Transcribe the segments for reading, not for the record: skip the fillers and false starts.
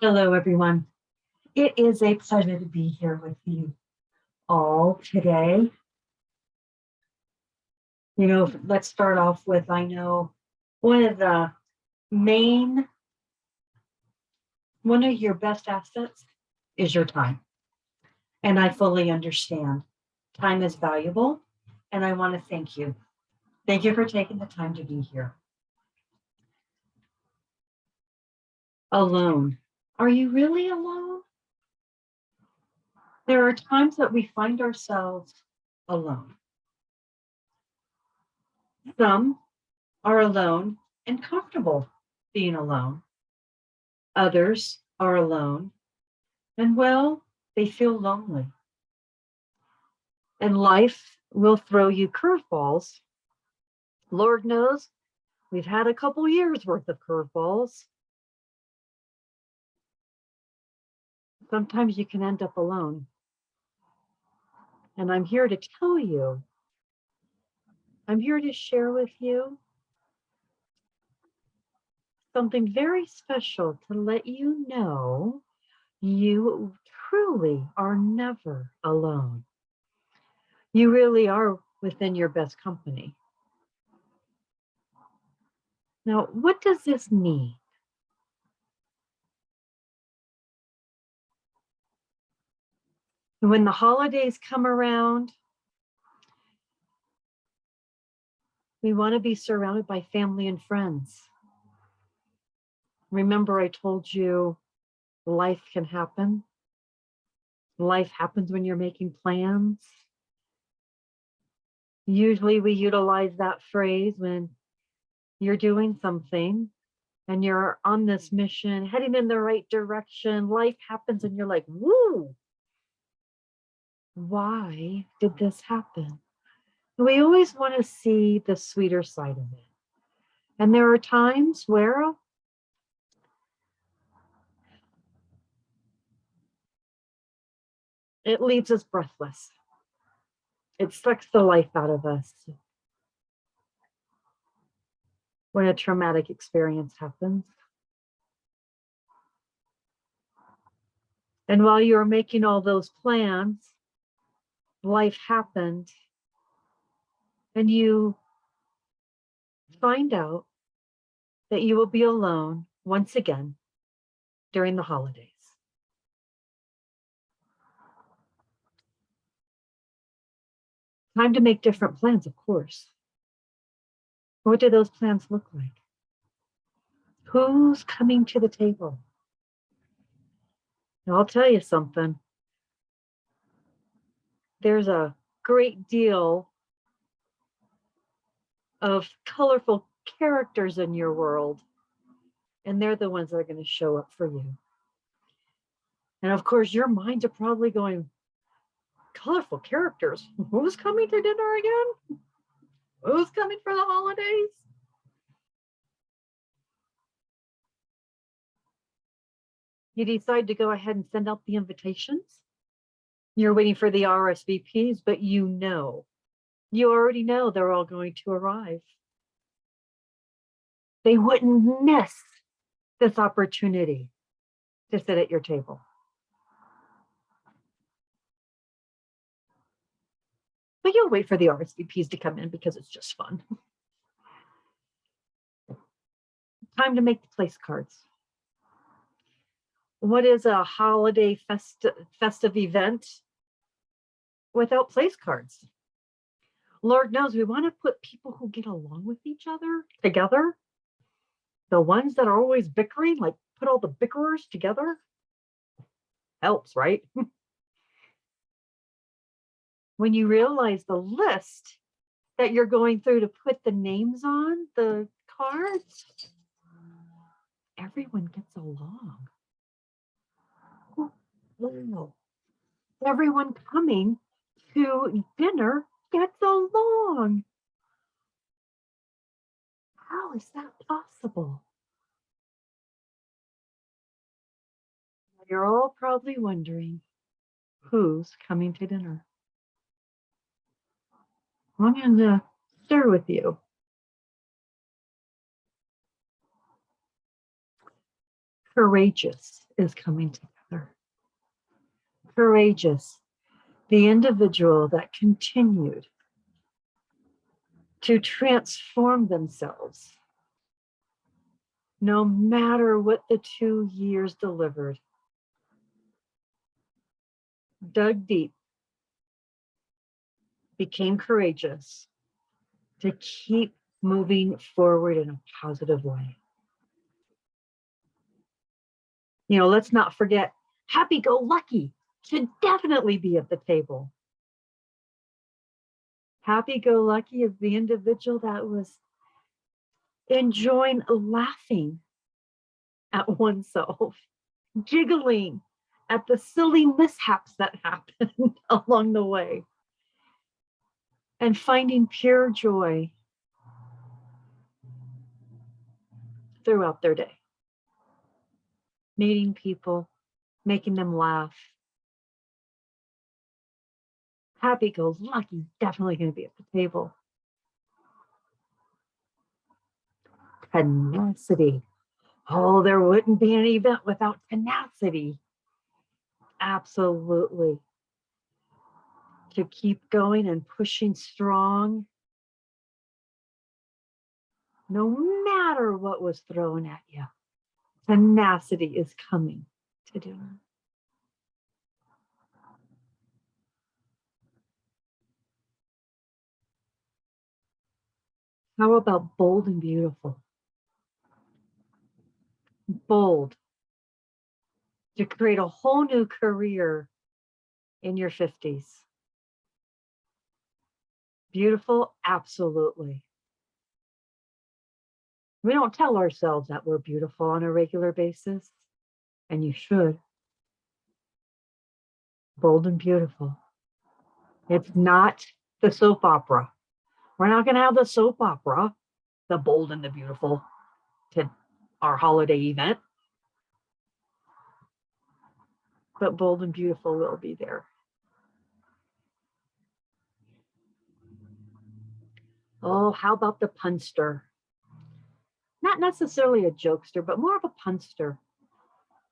Hello, everyone. It is a pleasure to be here with you all today. Let's start off with I know one of the main, one of your best assets is your time. And I fully understand time is valuable. And I want to thank you. Thank you for taking the time to be here. Alone. Are you really alone? There are times that we find ourselves alone. Some are alone and comfortable being alone. Others are alone and, well, they feel lonely. And life will throw you curveballs. Lord knows we've had a couple years worth of curveballs. Sometimes you can end up alone. And I'm here to tell you, I'm here to share with you something very special to let you know you truly are never alone. You really are within your best company. Now, what does this mean? When the holidays come around, we want to be surrounded by family and friends. Remember, I told you life can happen. Life happens when you're making plans. Usually we utilize that phrase when you're doing something and you're on this mission, heading in the right direction. Life happens and you're like, woo, why did this happen? We always want to see the sweeter side of it. And there are times where it leaves us breathless. It sucks the life out of us when a traumatic experience happens. And while you were making all those plans, life happened, and you find out that you will be alone once again during the holidays. Time to make different plans, of course. What do those plans look like? Who's coming to the table? Now, I'll tell you something. There's a great deal of colorful characters in your world, and they're the ones that are going to show up for you. And of course, your minds are probably going, colorful characters? Who's coming to dinner again? Who's coming for the holidays? You decide to go ahead and send out the invitations. You're waiting for the RSVPs, but you already know they're all going to arrive. They wouldn't miss this opportunity to sit at your table. But you'll wait for the RSVPs to come in because it's just fun. Time to make the place cards. What is a holiday festive event without place cards? Lord knows we want to put people who get along with each other together. The ones that are always bickering, like put all the bickerers together. Helps, right? When you realize the list that you're going through to put the names on the cards, everyone gets along. Wow. Everyone coming to dinner gets along. How is that possible? You're all probably wondering who's coming to dinner. I'm going to share with you. Courageous is coming together. Courageous, the individual that continued to transform themselves, no matter what the 2 years delivered, dug deep, became courageous to keep moving forward in a positive way. Let's not forget happy-go-lucky should definitely be at the table. Happy-go-lucky is the individual that was enjoying laughing at oneself, giggling at the silly mishaps that happened along the way, and finding pure joy throughout their day. Meeting people, making them laugh. Happy-go-lucky is definitely going to be at the table. Tenacity. Oh, there wouldn't be an event without tenacity. Absolutely. To keep going and pushing strong, no matter what was thrown at you. Tenacity is coming to do it. How about bold and beautiful? Bold. To create a whole new career in your 50s. Beautiful? Absolutely. We don't tell ourselves that we're beautiful on a regular basis, and you should. Bold and beautiful. It's not the soap opera. We're not going to have the soap opera, The Bold and the Beautiful, to our holiday event. But bold and beautiful will be there. Oh, how about the punster? Not necessarily a jokester, but more of a punster.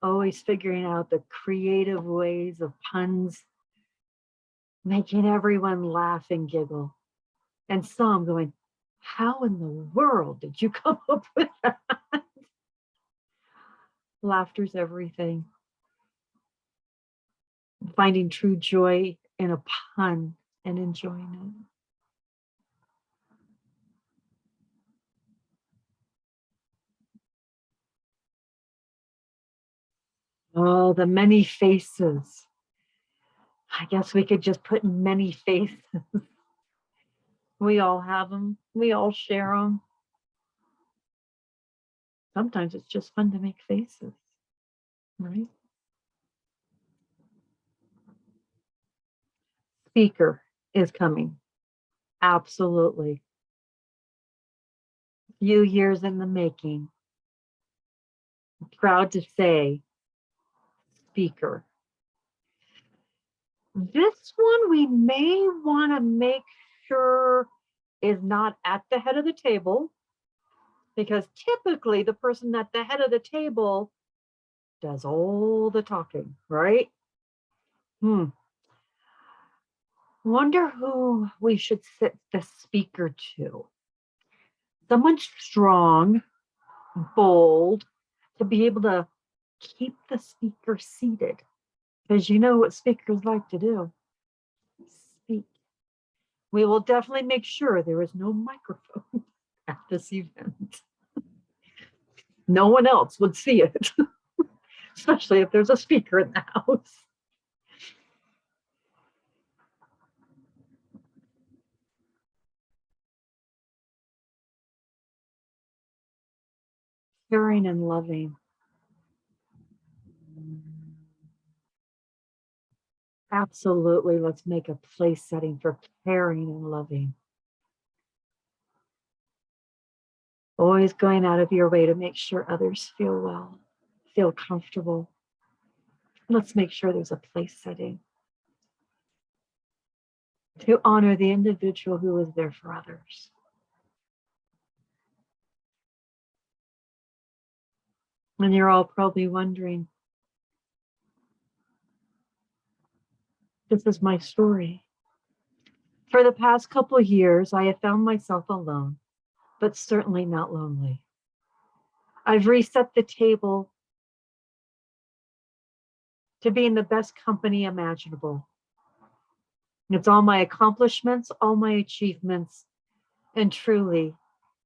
Always figuring out the creative ways of puns, making everyone laugh and giggle. And some going, how in the world did you come up with that? Laughter's everything. Finding true joy in a pun and enjoying it. Oh, the many faces. I guess we could just put many faces. We all have them. We all share them. Sometimes it's just fun to make faces, right? Speaker is coming. Absolutely. Few years in the making. Proud to say, speaker. This one we may want to make sure is not at the head of the table, because typically the person at the head of the table does all the talking, right? Wonder who we should sit the speaker to. Someone strong, bold, to be able to keep the speaker seated. Because you know what speakers like to do. Speak. We will definitely make sure there is no microphone at this event. No one else would see it, especially if there's a speaker in the house. Caring and loving. Absolutely, let's make a place setting for caring and loving. Always going out of your way to make sure others feel well, feel comfortable. Let's make sure there's a place setting to honor the individual who is there for others. And you're all probably wondering, This is my story. For the past couple of years, I have found myself alone, but certainly not lonely. I've reset the table to be in the best company imaginable. It's all my accomplishments, all my achievements, and truly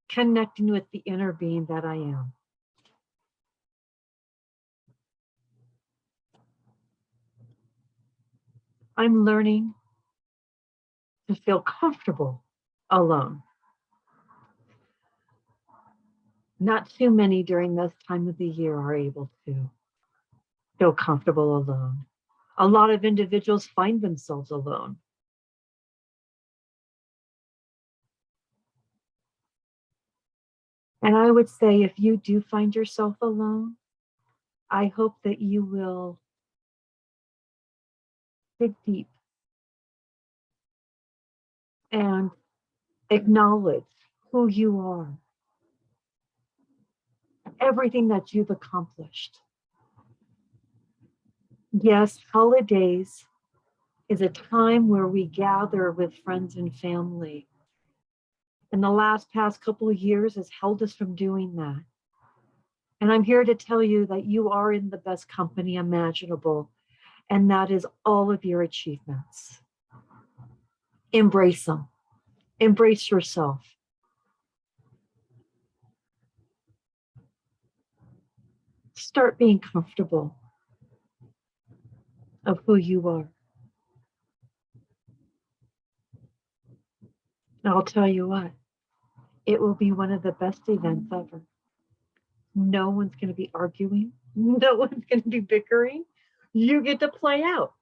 connecting with the inner being that I am. I'm learning to feel comfortable alone. Not too many during this time of the year are able to feel comfortable alone. A lot of individuals find themselves alone. And I would say if you do find yourself alone, I hope that you will dig deep and acknowledge who you are, everything that you've accomplished. Yes, holidays is a time where we gather with friends and family. And the past couple of years has held us from doing that. And I'm here to tell you that you are in the best company imaginable, and that is all of your achievements. Embrace them. Embrace yourself. Start being comfortable of who you are. And I'll tell you what, it will be one of the best events ever. No one's going to be arguing. No one's going to be bickering. You get to play out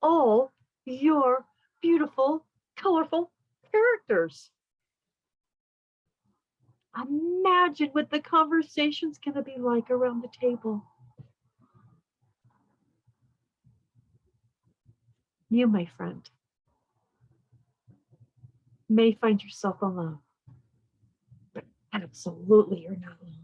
all your beautiful, colorful characters. Imagine what the conversation's going to be like around the table. You, my friend, may find yourself alone, but absolutely you're not alone.